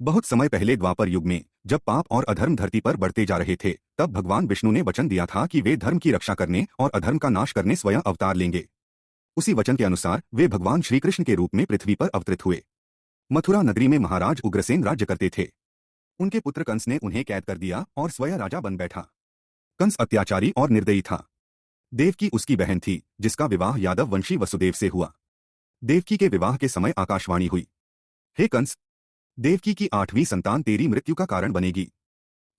बहुत समय पहले द्वापर युग में जब पाप और अधर्म धरती पर बढ़ते जा रहे थे, तब भगवान विष्णु ने वचन दिया था कि वे धर्म की रक्षा करने और अधर्म का नाश करने स्वयं अवतार लेंगे। उसी वचन के अनुसार वे भगवान श्री कृष्ण के रूप में पृथ्वी पर अवतरित हुए। मथुरा नगरी में महाराज उग्रसेन राज्य करते थे। उनके पुत्र कंस ने उन्हें कैद कर दिया और स्वयं राजा बन बैठा। कंस अत्याचारी और निर्दयी था। देवकी उसकी बहन थी, जिसका विवाह यादव वंशी वसुदेव से हुआ। देवकी के विवाह के समय आकाशवाणी हुई, हे कंस, देवकी की 8वीं संतान तेरी मृत्यु का कारण बनेगी।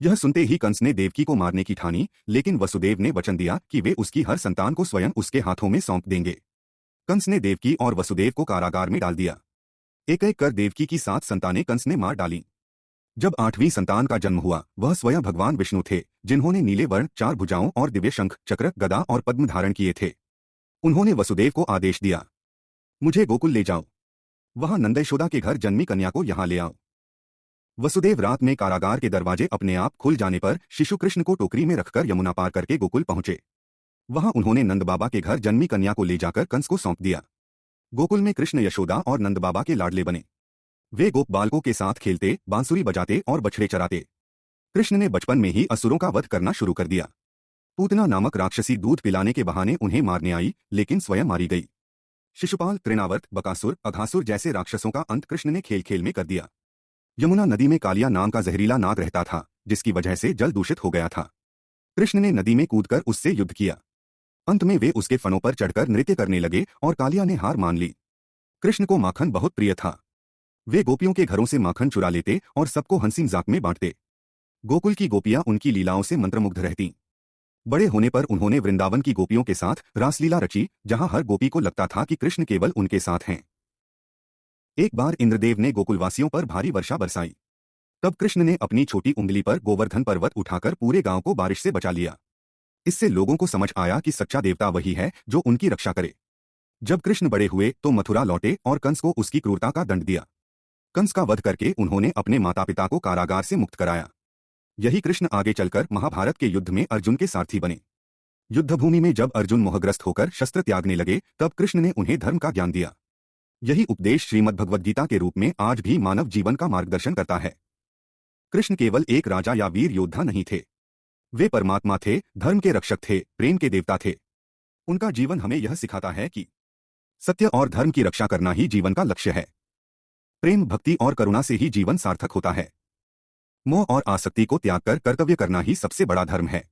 यह सुनते ही कंस ने देवकी को मारने की ठानी, लेकिन वसुदेव ने वचन दिया कि वे उसकी हर संतान को स्वयं उसके हाथों में सौंप देंगे। कंस ने देवकी और वसुदेव को कारागार में डाल दिया। एक एक कर देवकी की 7 संतानें कंस ने मार डाली। जब 8वीं संतान का जन्म हुआ, वह स्वयं भगवान विष्णु थे, जिन्होंने नीले वर्ण, 4 भुजाओं और दिव्य शंख, चक्र, गदा और पद्म धारण किए थे। उन्होंने वसुदेव को आदेश दिया, मुझे गोकुल ले जाओ, वहां नंद यशोदा के घर जन्मी कन्या को यहां ले आओ। वसुदेव रात में कारागार के दरवाजे अपने आप खुल जाने पर शिशु कृष्ण को टोकरी में रखकर यमुना पार करके गोकुल पहुंचे। वहां उन्होंने नंद बाबा के घर जन्मी कन्या को ले जाकर कंस को सौंप दिया। गोकुल में कृष्ण यशोदा और नंद बाबा के लाडले बने। वे गोप बालकों के साथ खेलते, बांसुरी बजाते और बछड़े चराते। कृष्ण ने बचपन में ही असुरों का वध करना शुरू कर दिया। पूतना नामक राक्षसी दूध पिलाने के बहाने उन्हें मारने आई, लेकिन स्वयं मारी गई। शिशुपाल, तृणावर्त, बकासुर, अघासुर जैसे राक्षसों का अंत कृष्ण ने खेल खेल में कर दिया। यमुना नदी में कालिया नाम का जहरीला नाग रहता था, जिसकी वजह से जल दूषित हो गया था। कृष्ण ने नदी में कूदकर उससे युद्ध किया। अंत में वे उसके फनों पर चढ़कर नृत्य करने लगे और कालिया ने हार मान ली। कृष्ण को माखन बहुत प्रिय था। वे गोपियों के घरों से माखन चुरा लेते और सबको हंसी मजाक में बांटते। गोकुल की गोपियां उनकी लीलाओं से मंत्रमुग्ध रहती। बड़े होने पर उन्होंने वृंदावन की गोपियों के साथ रासलीला रची, जहां हर गोपी को लगता था कि कृष्ण केवल उनके साथ हैं। एक बार इंद्रदेव ने गोकुलवासियों पर भारी वर्षा बरसाई। तब कृष्ण ने अपनी छोटी उंगली पर गोवर्धन पर्वत उठाकर पूरे गांव को बारिश से बचा लिया। इससे लोगों को समझ आया कि सच्चा देवता वही है जो उनकी रक्षा करे। जब कृष्ण बड़े हुए तो मथुरा लौटे और कंस को उसकी क्रूरता का दंड दिया। कंस का वध करके उन्होंने अपने माता पिता को कारागार से मुक्त कराया। यही कृष्ण आगे चलकर महाभारत के युद्ध में अर्जुन के सारथी बने। युद्धभूमि में जब अर्जुन मोहग्रस्त होकर शस्त्र त्यागने लगे, तब कृष्ण ने उन्हें धर्म का ज्ञान दिया। यही उपदेश श्रीमद्भगवद्गीता के रूप में आज भी मानव जीवन का मार्गदर्शन करता है। कृष्ण केवल एक राजा या वीर योद्धा नहीं थे। वे परमात्मा थे, धर्म के रक्षक थे, प्रेम के देवता थे। उनका जीवन हमें यह सिखाता है कि सत्य और धर्म की रक्षा करना ही जीवन का लक्ष्य है। प्रेम, भक्ति और करुणा से ही जीवन सार्थक होता है। मोह और आसक्ति को त्याग कर कर्तव्य करना ही सबसे बड़ा धर्म है।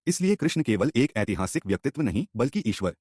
इसलिए कृष्ण केवल एक ऐतिहासिक व्यक्तित्व नहीं, बल्कि ईश्वर